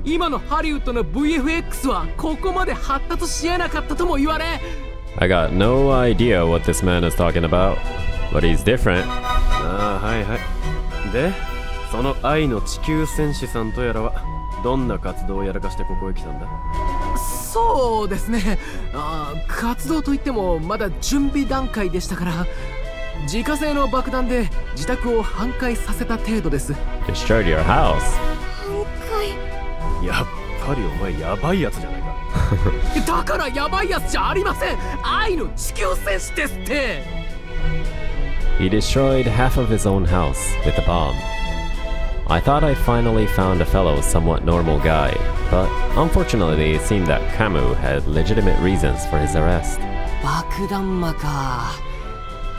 今のハリウッドの VFX はここまで発達し得なかったとも言われ I got no idea what this man is talking about, but he's different. ああ、はいはい。で、その愛の地球戦士さんとやらはどんな活動をやらかしてここへ来たんだ？そうですね。活動といってもまだ準備段階でしたから自家製の爆弾で自宅を半壊させた程度です。 Destroyed your house. やっぱりお前やばいやつじゃないか。だからやばいやつじゃありません。愛の地球戦士ですって。 He destroyed half of his own house with a bomb. I thought I finally found a fellow somewhat normal guy, but unfortunately it seemed that Camus had legitimate reasons for his arrest. 爆弾魔か。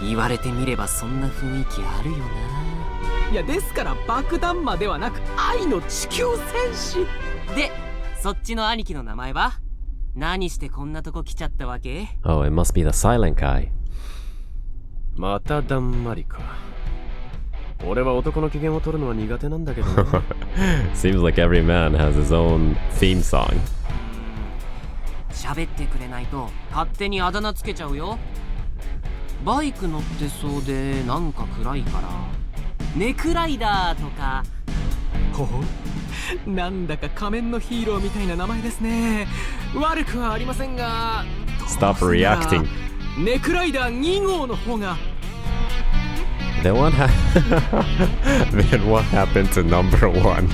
言われてみればそんな雰囲気あるよな。いやですから爆弾魔ではなく愛の地球戦士で、そっちの兄貴の名前は？何してこんなとこ来ちゃったわけ？ Oh, it must be the silent guy. まただんまりか。俺は男の機嫌を取るのは苦手なんだけどね。Seems like every man has his own theme song. 喋ってくれないと勝手にあだ名つけちゃうよ。バイク乗ってそうでなんか暗いからネクライダーとか。ほほなんだか仮面のヒーローみたいな名前ですね。悪くはありませんが Stop reacting. ネクライダー2号の方が Then what happened to number one?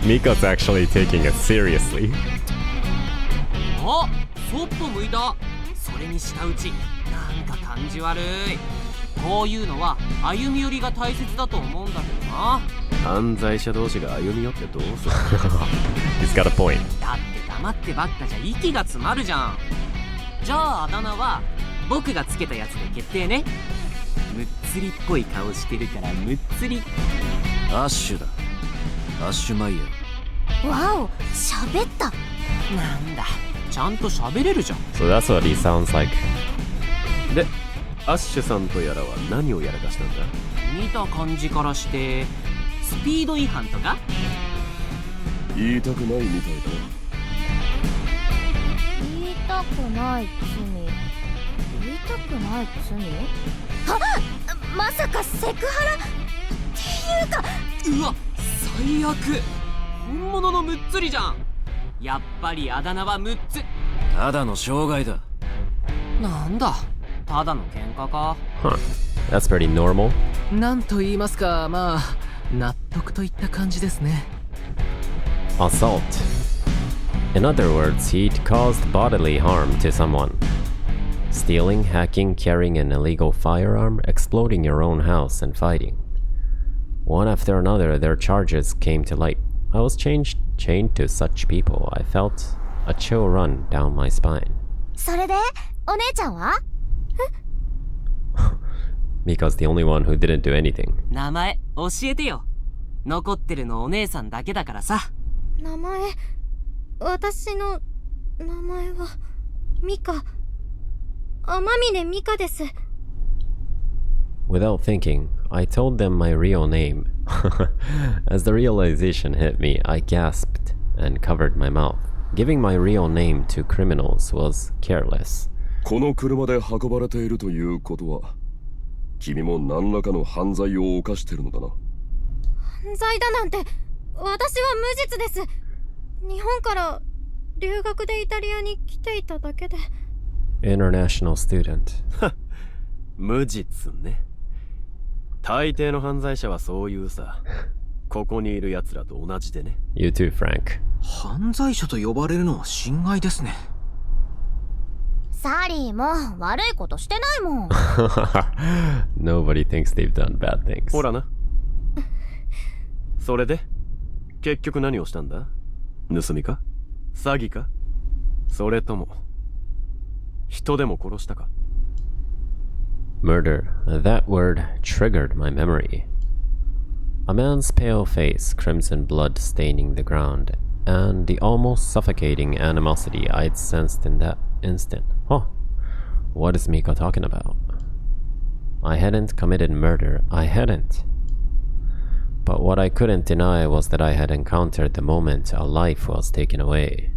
Miko's actually taking it seriously. あ、そっぽ向いた。それに舌打ちなんか感じ悪い。こういうのは歩み寄りが大切だと思うんだけどな。犯罪者同士が歩み寄ってどうする？ He's got a point. だって黙ってばっかじゃ息が詰まるじゃん。じゃああだ名は僕がつけたやつで決定ね。むっつりっぽい顔してるからむっつり。アッシュだ。アッシュマイヤー。わお、喋った。なんだ、ちゃんと喋れるじゃん。 So that's what he sounds like. で、アッシュさんとやらは何をやらかしたんだ？見た感じからしてスピード違反とか？言いたくないみたいだ。言いたくない罪。言いたくない罪？あ、まさかセクハラっていうか。うわ、最悪。本物のむっつりじゃん。やっぱりあだ名は6つ。ただの障害だ。なんだ、ただの喧嘩か。Huh. That's pretty normal. なんと言いますか、まあ納得といった感じですね。 Assault. In other words, he'd caused bodily harm to someone. Stealing, hacking, carrying an illegal firearm, exploding your own house, and fighting. One after another, their charges came to light. I was chained to such people. I felt a chill run down my spine. それで、お姉ちゃんはMiko's the only one who didn't do anything. 名前教えてよ。残ってるのお姉さんだけだからさ。名前、私の名前はミカ。天峰ミカです。 Without thinking, I told them my real name. As the realization hit me, I gasped and covered my mouth. Giving my real name to criminals was careless. この車で運ばれているということは、君も何らかの犯罪を犯してるのだな。犯罪だなんて、私は無実です。日本から留学でイタリアに来ていただけで。International student. 無実ね。大抵の犯罪者はそういうさ。ここにいる奴らと同じでね。You too, Frank. 犯罪者と呼ばれるのは心外ですね。サリーも悪いことしてないもん。Nobody thinks they've done bad things. ほらな。それで結局何をしたんだ？盗みか？詐欺か？それとも人でも殺したか？ Murder. That word triggered my memory. A man's pale face, crimson blood staining the ground, and the almost suffocating animosity I'd sensed in that instant. Oh, what is Mika talking about? I hadn't committed murder. I hadn't. But what I couldn't deny was that I had encountered the moment a life was taken away.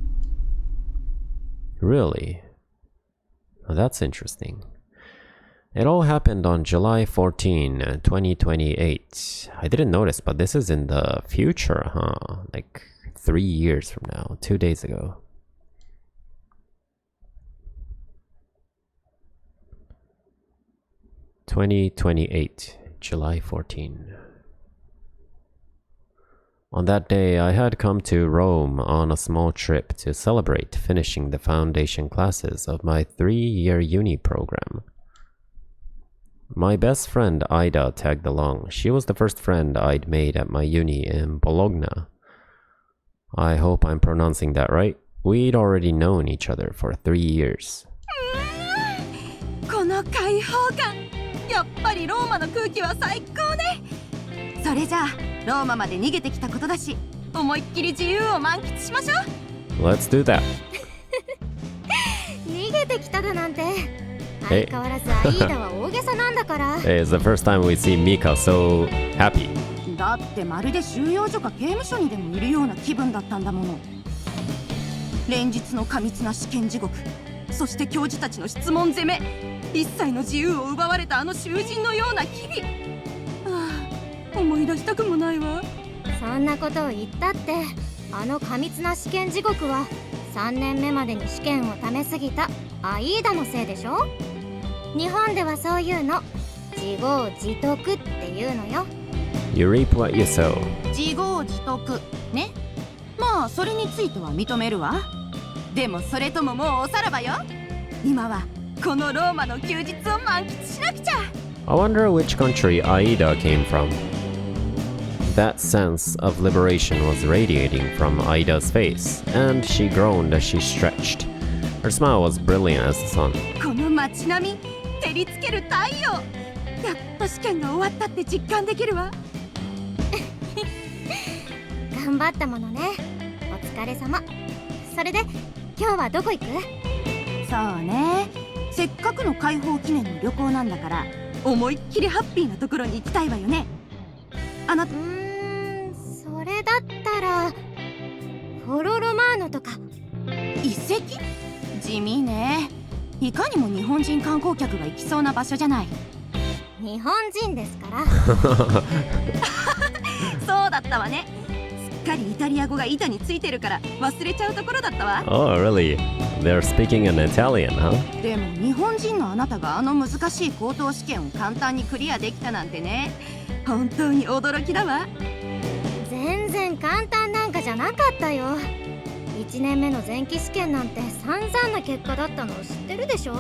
Really? Well, that's interesting. It all happened on July 14, 2028. I didn't notice, but this is in the future, huh? Like 3 years from now, 2 days ago. (2028) July 14. On that day, I had come to Rome on a small trip to celebrate finishing the foundation classes of my 3-year uni program. My best friend Ida tagged along. She was the first friend I'd made at my uni in Bologna. I hope I'm pronouncing that right. We'd already known each other for 3 years. この開放感、やっぱりローマの空気は最高ね。それじゃあローマまで逃げてきたことだし、思いっきり自由を満喫しましょう。 Let's do that. 逃げてきただなんて。相変わらずアイーダは大げさなんだから。Hey, it's the first time we see Mika so happy. だってまるで収容所か刑務所にでもいるような気分だったんだもの。連日の過密な試験地獄、そして教授たちの質問攻め、一切の自由を奪われたあの囚人のような日々。思い出したくもないわ。そんなことを言ったって、あの過密な試験地獄は3年目までに試験をためすぎたアイーダのせいでしょ。日本ではそういうの自業自得っていうのよ。 You reap what you sow. 自業自得ね。まあそれについては認めるわ。でもそれとももうおさらばよ。今はこのローマの休日を満喫しなくちゃ。 I wonder which country Aida came from. That sense of liberation was radiating from Aida's face, and she groaned as she stretched. Her smile was brilliant as the sun. この街並み、照りつける太陽。やっと試験が終わったって実感できるわ。頑張ったものね。お疲れ様。それで今日はどこ行く？そうね。せっかくの解放記念の旅行なんだから、思いっきりハッピーなところに行きたいわよね。あなた。それだったらフォロロマーノとか。遺跡？地味ね。いかにも日本人観光客が行きそうな場所じゃない。日本人ですから。そうだったわね。すっかりイタリア語が板についてるから忘れちゃうところだったわ。Oh, really? They're speaking in Italian, huh? でも日本人のあなたがあの難しい高等試験を簡単にクリアできたなんてね、本当に驚きだわ。全然簡単なんかじゃなかったよ。1年目の前期試験なんて散々な結果だったのを知ってるでしょ。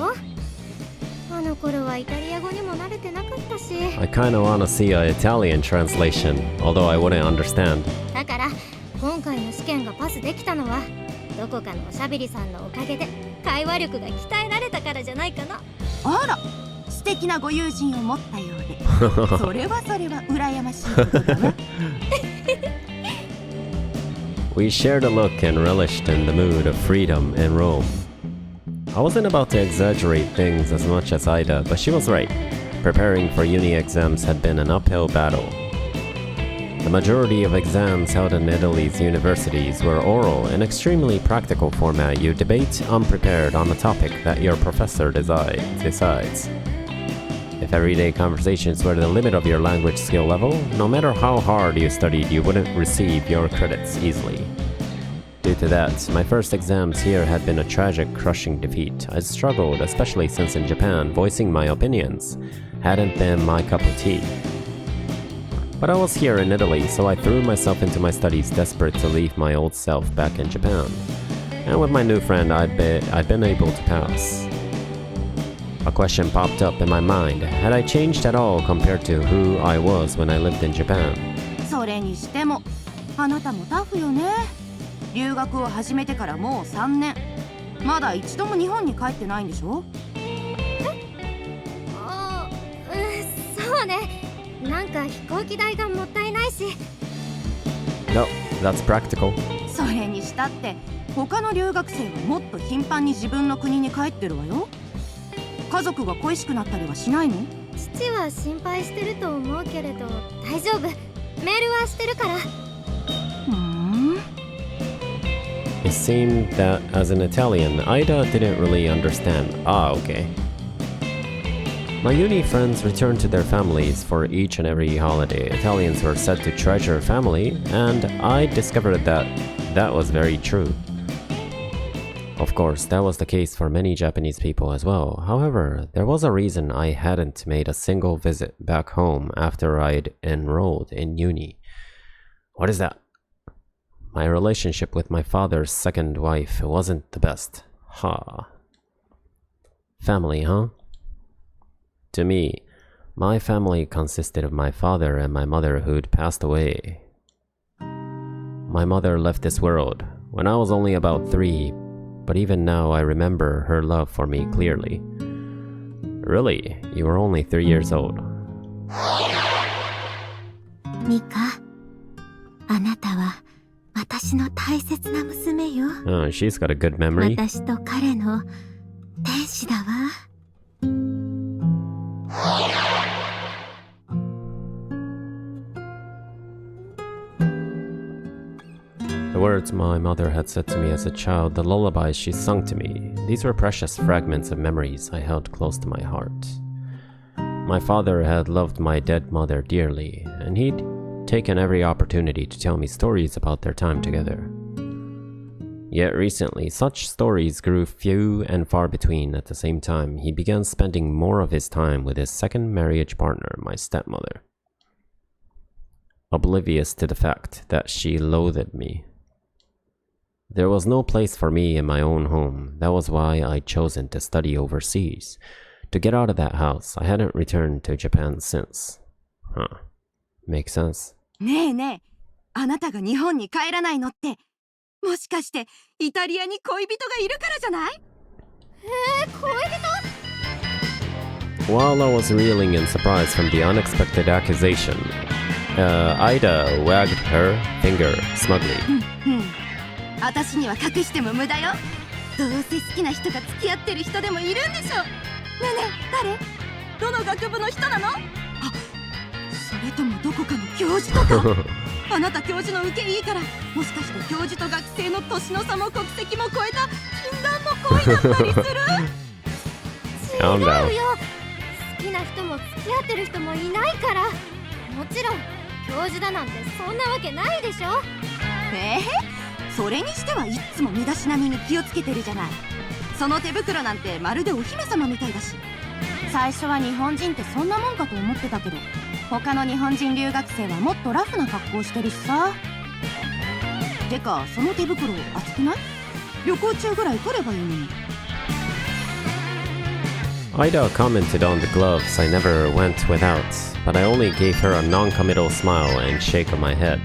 あの頃はイタリア語にも慣れてなかったし。 I kinda wanna see an Italian translation, although I wouldn't understand. だから今回の試験がパスできたのはどこかのおしゃべりさんのおかげで会話力が鍛えられたからじゃないかな。あら、素敵なご友人を持ったようで。それは羨ましいことだわ。We shared a look and relished in the mood of freedom in Rome. I wasn't about to exaggerate things as much as Ida, but she was right. Preparing for uni exams had been an uphill battle. The majority of exams held in Italy's universities were oral, an extremely practical format. You debate unprepared on a topic that your professor decides. If everyday conversations were the limit of your language skill level, no matter how hard you studied, you wouldn't receive your credits easily. Due to that, my first exams here had been a tragic, crushing defeat. I struggled, especially since in Japan, voicing my opinions hadn't been my cup of tea. But I was here in Italy, so I threw myself into my studies, desperate to leave my old self back in Japan. And with my new friend, I'd been able to pass. A question popped up in my mind. Had I changed at all compared to who I was when I lived in Japan? それにしてもあなたもタフよね。留学を始めてからもう3年。まだ一度も日本に帰ってないんでしょ？そうね。なんか飛行機代がもったいないしし。 No, that's practical. それにしたって他の留学生はもっと頻繁に自分の国に帰ってるわよ。家族が恋しくなったりはしないの？父は心配してると思うけれど大丈夫。メールはしてるから。It seemed that as an Italian, Ida didn't really understand. Ah, okay. My uni friends returned to their families for each and every holiday. Italians were said to treasure family, and I discovered that that was very true. Of course, that was the case for many Japanese people as well. However, there was a reason I hadn't made a single visit back home after I'd enrolled in uni. What is that? My relationship with my father's second wife wasn't the best. Family, huh? To me, my family consisted of my father and my mother who'd passed away. My mother left this world when I was only about 3, but even now I remember her love for me clearly. Really? You were only 3 years old. ミカ、あなたは私の大切な娘よ。Oh, she's got a good memory. 私と彼の天使だわ。The words my mother had said to me as a child, the lullabies she sung to me, these were precious fragments of memories I held close to my heart. My father had loved my dead mother dearly, and he'd taken every opportunity to tell me stories about their time together. Yet recently, such stories grew few and far between. At the same time, he began spending more of his time with his second marriage partner, my stepmother, oblivious to the fact that she loathed me. There was no place for me in my own home. That was why I'd chosen to study overseas. To get out of that house, I hadn't returned to Japan since. Makes sense. ねえねえ、あなたが日本に帰らないのってもしかしてイタリアに恋人がいるからじゃない？恋人？ While I was reeling in surprise from the unexpected accusation, Ida wagged her finger smugly. 私には隠しても無駄よ。どうせ好きな人が付き合ってる人でもいるんでしょ。ねえねえ、誰？どの学部の人なの？あ、それともどこかの教授とか？あなた教授の受けいいから、もしかして教授と学生の年の差も国籍も超えた禁断の恋だったりする？違うよ。好きな人も付き合ってる人もいないから。もちろん教授だなんてそんなわけないでしょ。それにしてはいっつも身だしなみに気をつけてるじゃない。その手袋なんてまるでお姫様みたいだし。最初は日本人ってそんなもんかと思ってたけど、他の日本人留学生はもっとラフな格好してるしさ。てかその手袋熱くない？旅行中ぐらい取ればいいのに。Ida commented on the gloves I never went without, but I only gave her a non-committal smile and shake of my head.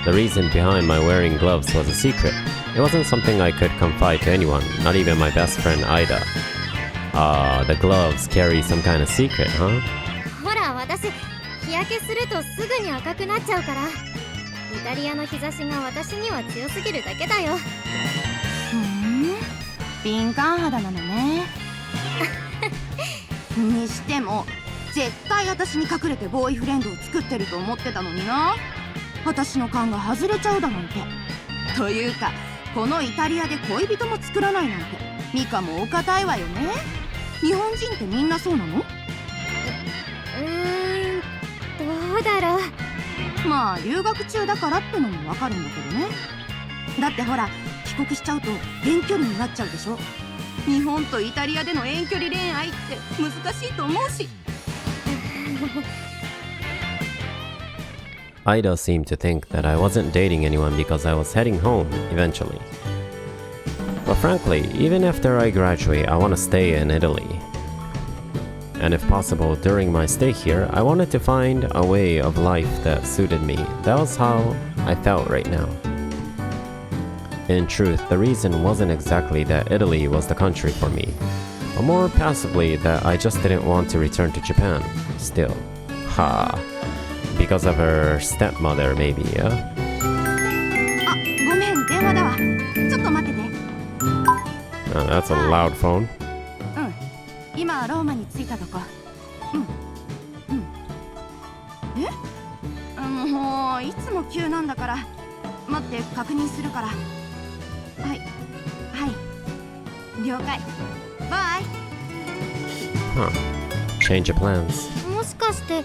The reason behind my wearing gloves was a secret. It wasn't something I could confide to anyone, not even my best friend Ida. The gloves carry some kind of secret, huh? ほら、私日焼けするとすぐに赤くなっちゃうから。イタリアの日差しが私には強すぎるだけだよ。敏感肌なのね。にしても絶対私に隠れてボーイフレンドを作ってると思ってたのにな。私の勘が外れちゃうだなんて。というかこのイタリアで恋人も作らないなんてミカもお堅いわよね。日本人ってみんなそうなの？どうだろう。まあ留学中だからってのもわかるんだけどね。だってほら帰国しちゃうと遠距離になっちゃうでしょ。日本とイタリアでの遠距離恋愛って難しいと思うし。Ida seemed to think that I wasn't dating anyone because I was heading home eventually. But frankly, even after I graduate, I want to stay in Italy. And if possible, during my stay here, I wanted to find a way of life that suited me. That was how I felt right now. In truth, the reason wasn't exactly that Italy was the country for me, but more passively that I just didn't want to return to Japan. Still. Because of her stepmother, maybe, yeah? あ、ごめん、電話だわ。ちょっと待ってて。That's a loud phone. うん。今、ローマに着いたとこ。もう、いつも急なんだから。待って、確認するから。はい。はい。了解。バイ。Huh. Change of plans. もしかして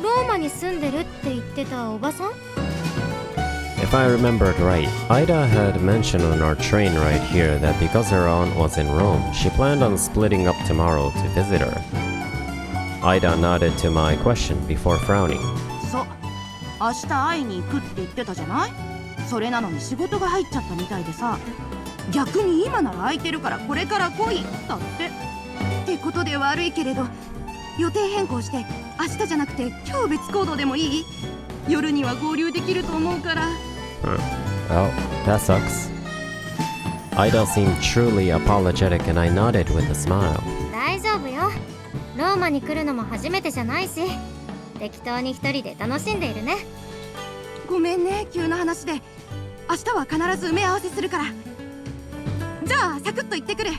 ローマに住んでるって言ってたおばさん？ If I remembered right, Ida had mentioned on our train ride here that because her aunt was in Rome, she planned on splitting up tomorrow to visit her. Ida nodded to my question before frowning. そう。明日会いに行くって言ってたじゃない？それなのに仕事が入っちゃったみたいでさ。逆に今なら空いてるからこれから来いだって。ってことで悪いけれど、予定変更して明日じゃなくて今日別行動でもいい？夜には合流できると思うから。Well, that sucks. Ida seemed truly apologetic and I nodded with a smile. 大丈夫よ。ローマに来るのも初めてじゃないし、適当に一人で楽しんでいるね。ごめんね、急な話で。明日は必ず埋め合わせするから。じゃあサクッと行ってくる。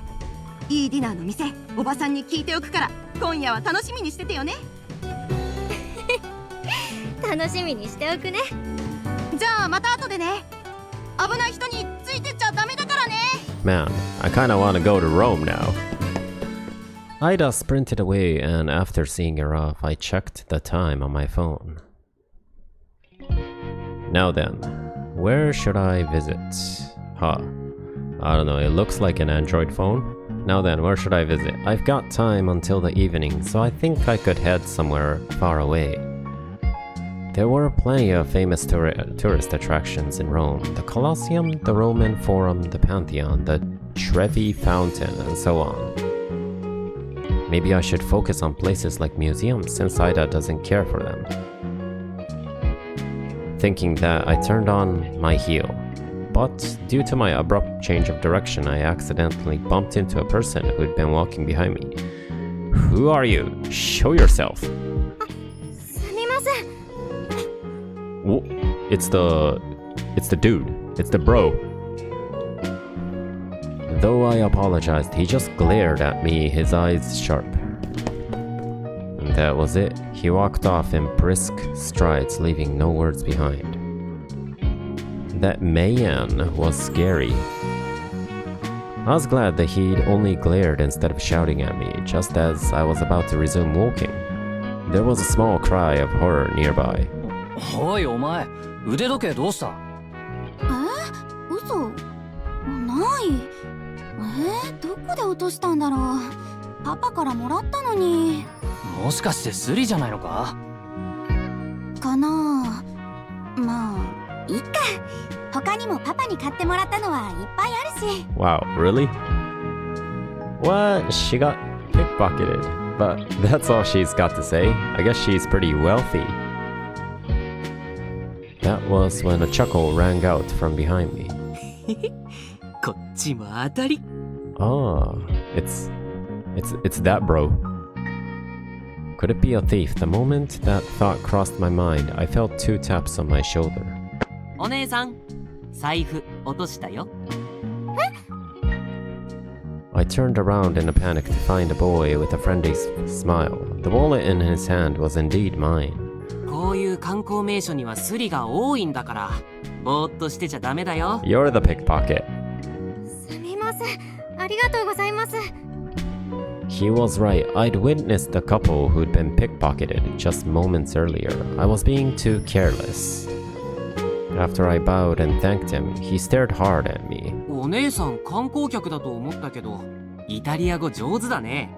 いいディナーの店、おばさんに聞いておくから、今夜は楽しみにしててよね。楽しみにしておくね。じゃあまた後でね。危ない人についてっちゃダメだからね。 Man, I kinda wanna go to Rome now. Ida sprinted away and after seeing her off, I checked the time on my phone. Now then, where should I visit? Huh. I don't know, it looks like an Android phone. Now then, where should I visit? I've got time until the evening, so I think I could head somewhere far away. There were plenty of famous tourist attractions in Rome. The Colosseum, the Roman Forum, the Pantheon, the Trevi Fountain, and so on. Maybe I should focus on places like museums, since Ida doesn't care for them. Thinking that, I turned on my heel. But due to my abrupt change of direction, I accidentally bumped into a person who'd been walking behind me. Who are you? Show yourself! すみません。Whoa, it's the dude. It's the bro. Though I apologized, he just glared at me, his eyes sharp. And that was it. He walked off in brisk strides, leaving no words behind. That man was scary. I was glad that he'd only glared instead of shouting at me, just as I was about to resume walking. There was a small cry of horror nearby. おいお前、腕時計どうした？嘘？ない。どこで落としたんだろう。パパからもらったのに。もしかしてスリじゃないのか？かな。まあいいか。他にもパパに買ってもらったのはいっぱいあるし。 Wow, really? What? She got pickpocketed. But that's all she's got to say. I guess she's pretty wealthy. That was when a chuckle rang out from behind me. こっちも当たり。Ah, it's that bro. Could it be a thief? The moment that thought crossed my mind, I felt 2 taps on my shoulder. お姉さん、財布落としたよ。I turned around in a panic to find a boy with a friendly smile. The wallet in his hand was indeed mine. こういう観光名所にはスリが多いんだから、ぼーっとしてちゃダメだよ。You're the pickpocket. すみません。ありがとうございます。He was right. I'd witnessed a couple who'd been pickpocketed just moments earlier. I was being too careless. After I bowed and thanked him, he stared hard at me. お姉さん観光客だと思ったけど、イタリア語上手だね。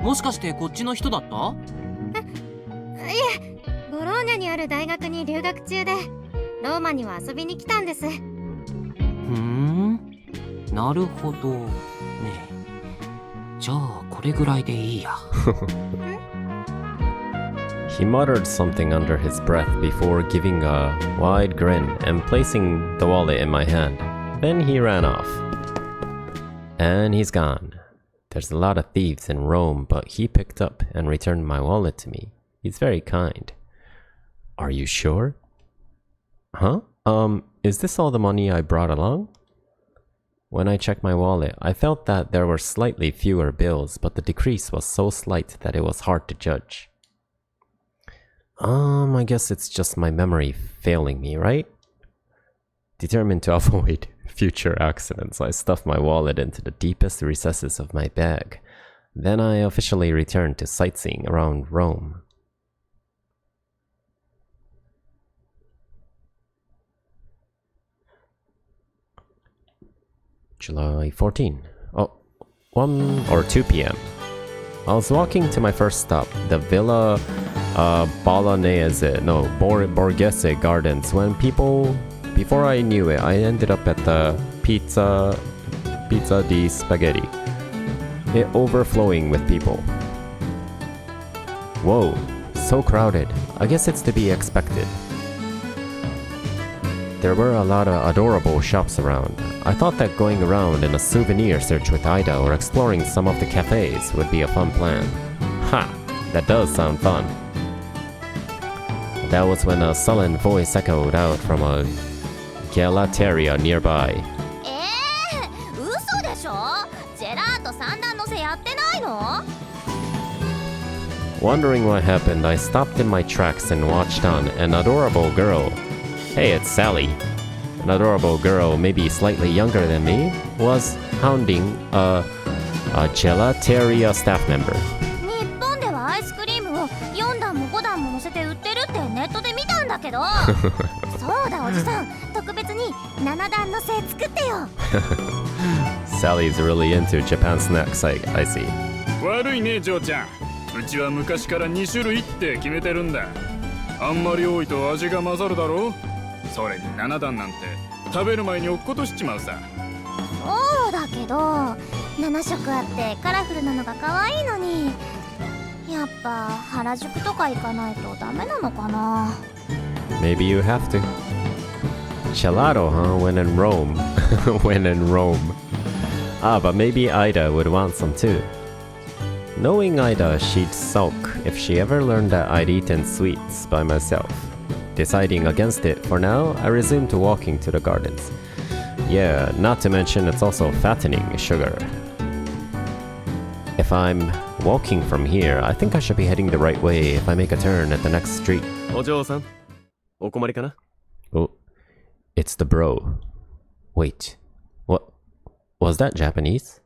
もしかしてこっちの人だった？いえ、ボローニャにある大学に留学中で、ローマには遊びに来たんです。なるほど。ねえ。じゃあこれぐらいでいいや。He muttered something under his breath before giving a wide grin and placing the wallet in my hand. Then he ran off. And he's gone. There's a lot of thieves in Rome, but he picked up and returned my wallet to me. He's very kind. Are you sure? Huh? Is this all the money I brought along? When I checked my wallet, I felt that there were slightly fewer bills, but the decrease was so slight that it was hard to judge. I guess it's just my memory failing me, right? Determined to avoid future accidents, I stuffed my wallet into the deepest recesses of my bag. Then I officially returned to sightseeing around Rome. July 14. 1 or 2 p.m. I was walking to my first stop, the Villa Borghese Gardens, when before I knew it, I ended up at the Pizza di Spaghetti, it overflowing with people. Whoa, so crowded. I guess it's to be expected. There were a lot of adorable shops around. I thought that going around in a souvenir search with Ida or exploring some of the cafes would be a fun plan. Ha! That does sound fun. That was when a sullen voice echoed out from a gelateria nearby. 嘘でしょ？ジェラート三段のせやってないの？ Wondering what happened, I stopped in my tracks and watched on. An adorable girl. Hey, it's Sally. An adorable girl, maybe slightly younger than me, was hounding a gelateria staff member. 日本ではアイスクリームを4段も5段も乗せて売ってるってネットで見たんだけどそうだおじさん、特別に7段のせ作ってよSally's really into Japan snacks, I see. 悪いね、ジョーちゃん。うちは昔から2種類って決めてるんだ。あんまり多いと味が混ざるだろう。それに7段なんて食べる前に落っことしちまうさ。そうだけど7色あってカラフルなのが可愛いのに、やっぱ原宿とか行かないとダメなのかな。 Maybe you have to. Gelato, huh? When in Rome. When in Rome. Ah, but maybe Ida would want some too. Knowing Ida, she'd sulk if she ever learned that I'd eaten sweets by myself. Deciding against it for now, I resumed to walking to the gardens. Yeah, not to mention it's also fattening sugar. If I'm walking from here, I think I should be heading the right way if I make a turn at the next street. お嬢さん、お困りかな？ Oh, it's the bro. Wait, what? Was that Japanese?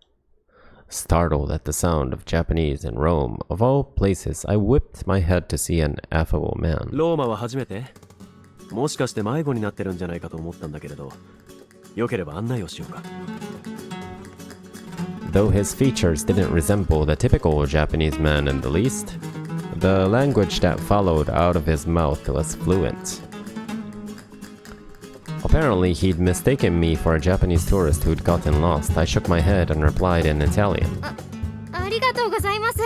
Startled at the sound of Japanese in Rome, of all places, I whipped my head to see an affable man. ローマは初めて？もしかして迷子になってるんじゃないかと思ったんだけれど、よければ案内をしようか。Though his features didn't resemble the typical Japanese man in the least, the language that followed out of his mouth was fluent. Apparently, he'd mistaken me for a Japanese tourist who'd gotten lost. I shook my head and replied in Italian. ありがとうございます。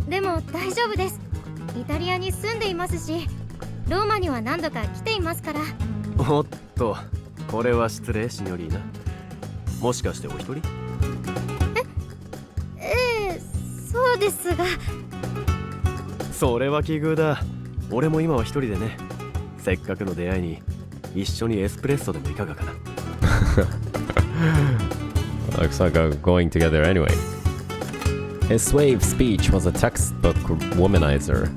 でも大丈夫です。イタリアに住んでいますし、ローマには何度か来ていますから。おっと、これは失礼シニョリーナ。もしかしてお一人？そうですが。それは奇遇だ。俺も今は一人でね。せっかくの出会いに一緒にエスプレッソでもいかがかな。Looks like we're going together anyway. His suave speech was a textbook womanizer.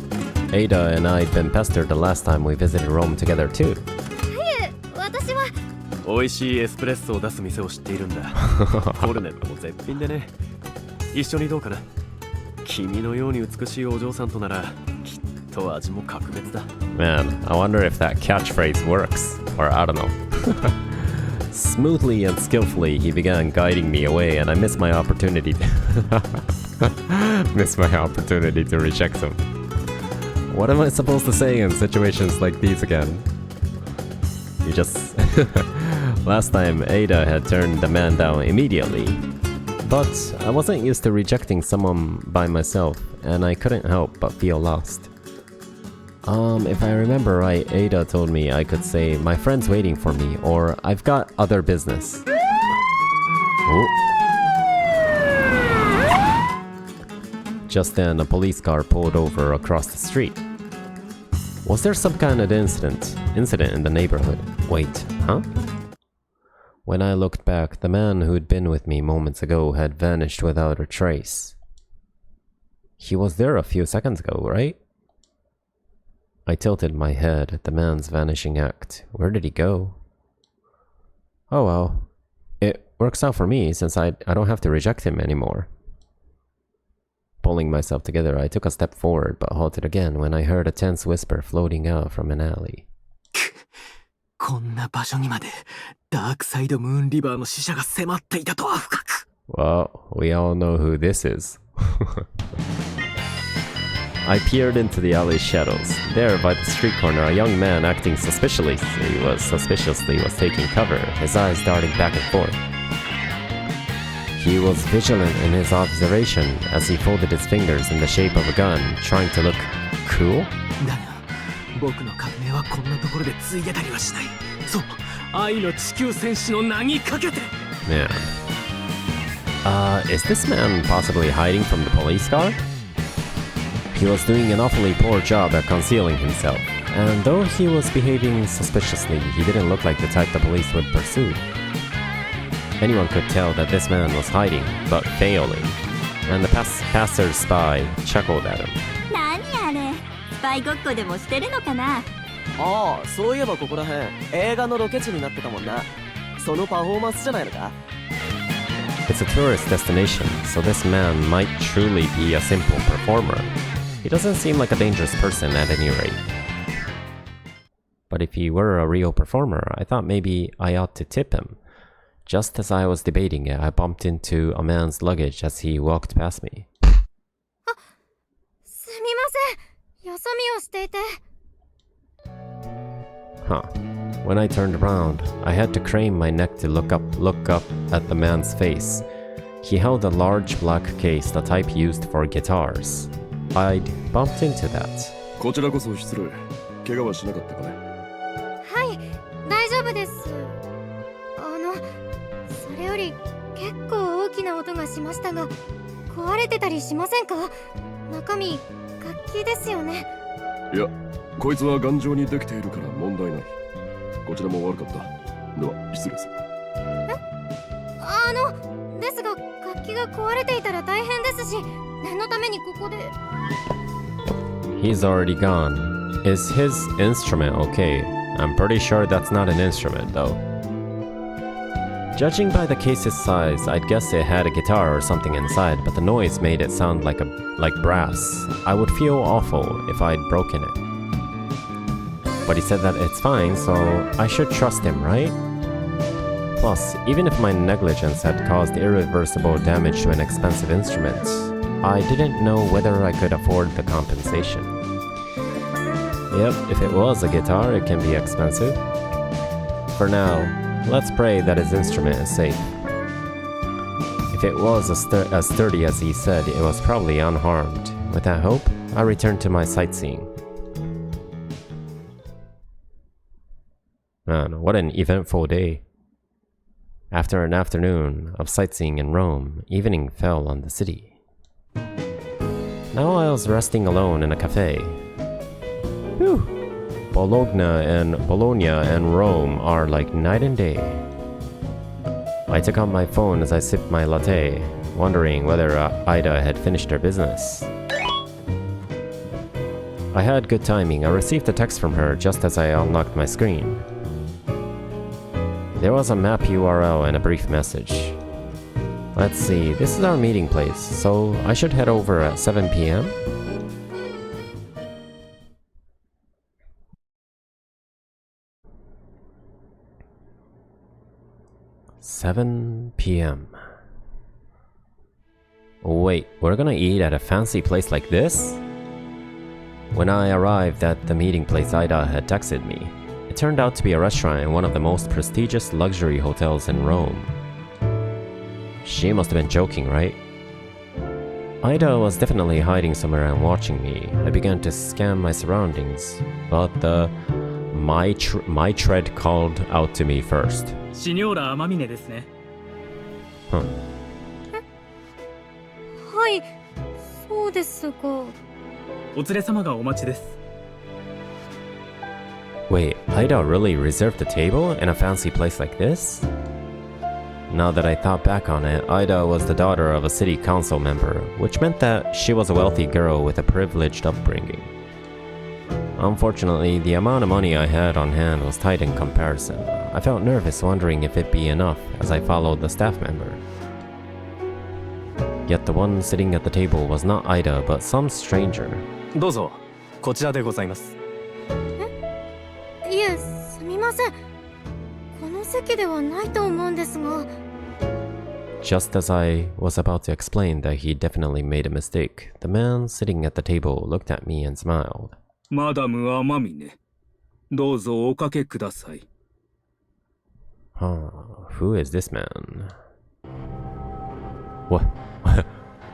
Ada and I'd been pestered the last time we visited Rome together too. 私は美味しいエスプレッソを出す店を知っているんだ。コルネットも絶品でね。一緒にどうかな。君のように美しいお嬢さんとならきっと味も格別だ。 Man, I wonder if that catchphrase works. Or I don't know. Smoothly and skillfully, he began guiding me away, and I missed my opportunity. Missed my opportunity to reject him. What am I supposed to say in situations like these again? You just... Last time, Ada had turned the man down immediately. But I wasn't used to rejecting someone by myself, and I couldn't help but feel lost. If I remember right, Ada told me I could say, "My friend's waiting for me," or "I've got other business." Oh. Just then, a police car pulled over across the street. Was there some kind of incident in the neighborhood? Wait, huh? When I looked back, the man who'd been with me moments ago had vanished without a trace. He was there a few seconds ago, right? I tilted my head at the man's vanishing act. Where did he go? Oh well. It works out for me since I don't have to reject him anymore. Pulling myself together, I took a step forward but halted again when I heard a tense whisper floating out from an alley. こんな場所にまでダークサイドムーンリバーの使者が迫っていたとは深く。Well, we all know who this is. I peered into the alley's shadows. There, by the street corner, a young man acting suspiciously was taking cover, his eyes darting back and forth. He was vigilant in his observation as he folded his fingers in the shape of a gun, trying to look cool. だが、僕の革命はこんなところでついてたりはしない。そう、愛の地球戦士の名にかけて。Man. Is this man possibly hiding from the police car? He was doing an awfully poor job at concealing himself, and though he was behaving suspiciously, he didn't look like the type the police would pursue. Anyone could tell that this man was hiding, but failing, and the passers-by chuckled at him. 何あれ、スパイごっこでもしてるのかな。ああ、そういえばここら辺映画のロケ地になってたもんな。そのパフォーマンスじゃないのか。It's a tourist destination, so this man might truly be a simple performer. He doesn't seem like a dangerous person at any rate. But if he were a real performer, I thought maybe I ought to tip him. Just as I was debating it, I bumped into a man's luggage as he walked past me. すみません。よそ見をしていて。Huh. When I turned around, I had to crane my neck to look up at the man's face. He held a large black case, the type used for guitars. I'd bumped into that. こちらこそ失礼。怪我はしなかったかね。はい、大丈夫です。それより結構大きな音がしましたが、壊れてたりしませんか？中身楽器ですよね。いや、こいつは頑丈にできているから問題ない。こちらも悪かった。では失礼する。ですが楽器が壊れていたら大変ですし、念のためにここで。He's already gone. Is his instrument okay? I'm pretty sure that's not an instrument, though. Judging by the case's size, I'd guess it had a guitar or something inside, but the noise made it sound like brass. I would feel awful if I'd broken it. But he said that it's fine, so I should trust him, right? Plus, even if my negligence had caused irreversible damage to an expensive instrument, I didn't know whether I could afford the compensation. Yep, if it was a guitar, it can be expensive. For now, let's pray that his instrument is safe. If it was as sturdy as he said, it was probably unharmed. With that hope, I returned to my sightseeing. Man, what an eventful day. After an afternoon of sightseeing in Rome, evening fell on the city. Now I was resting alone in a cafe. Whew. Bologna and Rome are like night and day. I took out my phone as I sipped my latte, wondering whether Ida had finished her business. I had good timing. I received a text from her just as I unlocked my screen. There was a map URL and a brief message. Let's see, this is our meeting place, so I should head over at 7 p.m.? "7 p.m. Wait, we're gonna eat at a fancy place like this?" When I arrived at the meeting place, Ida had texted me. It turned out to be a restaurant in one of the most prestigious luxury hotels in Rome. She must have been joking, right? Ida was definitely hiding somewhere and watching me. I began to scan my surroundings, but my tread called out to me first. シニョーラ天峰ですね。Huh. はい、そうですが。お連れ様がお待ちです。Wait, Ida really reserved a table in a fancy place like this? Now that I thought back on it, Ida was the daughter of a city council member, which meant that she was a wealthy girl with a privileged upbringing. Unfortunately, the amount of money I had on hand was tight in comparison. I felt nervous wondering if it'd be enough as I followed the staff member. Yet the one sitting at the table was not Ida, but some stranger. どうぞ、こちらでございます。いえ、すみません。この席ではないと思うんですが。Just as I was about to explain that he definitely made a mistake, the man sitting at the table looked at me and smiled. マダム天峰、どうぞおかけください。Who is this man? What?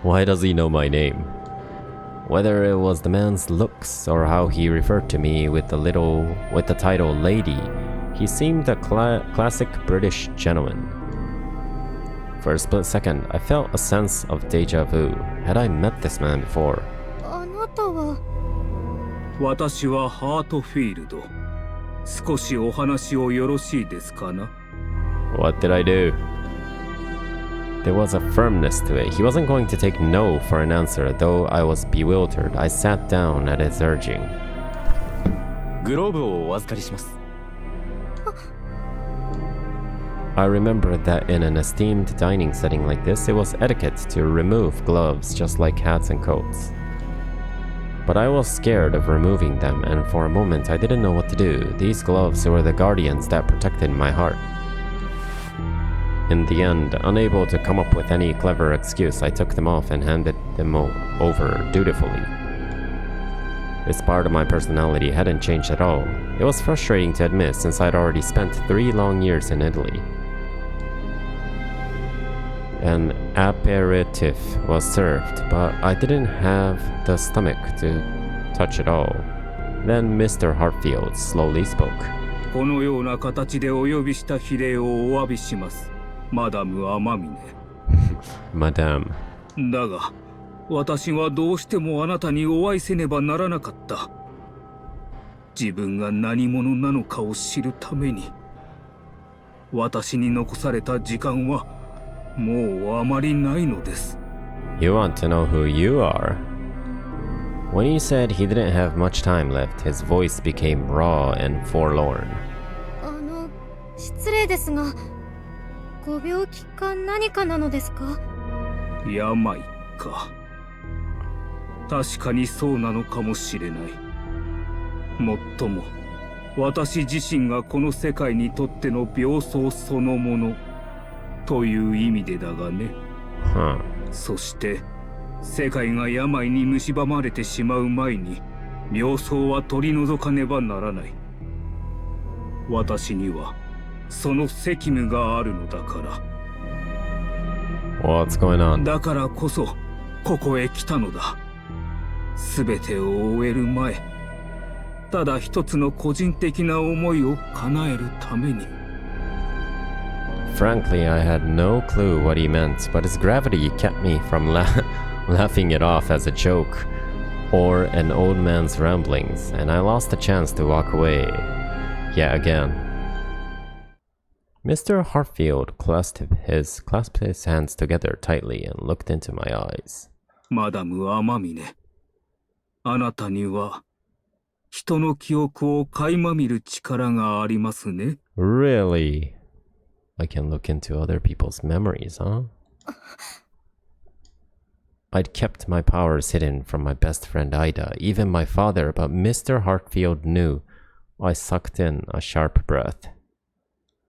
Why does he know my name? Whether it was the man's looks or how he referred to me with the title lady, he seemed a classic British gentleman. For a split second, I felt a sense of deja vu. Had I met this man before? あなたは。私はハートフィールド。少しお話をよろしいですかな？ What did I do? There was a firmness to it. He wasn't going to take no for an answer, though I was bewildered. I sat down at his urging. グローブをお預かりします。I remembered that in an esteemed dining setting like this, it was etiquette to remove gloves just like hats and coats. But I was scared of removing them, and for a moment I didn't know what to do. These gloves were the guardians that protected my heart. In the end, unable to come up with any clever excuse, I took them off and handed them over dutifully. This part of my personality hadn't changed at all. It was frustrating to admit since I'd already spent 3 long years in Italy. An aperitif was served, but I didn't have the stomach to touch it all. Then Mr. Hartfield slowly spoke. このような形でお呼びした非礼をお詫びします。マダム天峰。Madame. だが、私はどうしてもあなたにお会いせねばならなかった。自分が何者なのかを知るために。私に残された時間はもうあまりないのです。You want to know who you are? When he said he didn't have much time left, his voice became raw and forlorn. 失礼ですが、ご病気か何かなのですか？病か。確かにそうなのかもしれない。もっとも、私自身がこの世界にとっての病巣そのものという意味でだがね。そして、世界が病に蝕まれてしまう前に、病巣は取り除かねばならない。私には、その責務があるのだから。What's going on? だからこそ、ここへ来たのだ。すべてを終える前、ただ一つの個人的な思いを叶えるために。Frankly, I had no clue what he meant, but his gravity kept me from laughing it off as a joke or an old man's ramblings, and I lost the chance to walk away yet again. Mr. Hartfield clasped his hands together tightly and looked into my eyes. マダム天峰、あなたには人の記憶を垣間見る力がありますね。Really? I can look into other people's memories, huh? I'd kept my powers hidden from my best friend Ida, even my father, but Mr. Hartfield knew. I sucked in a sharp breath.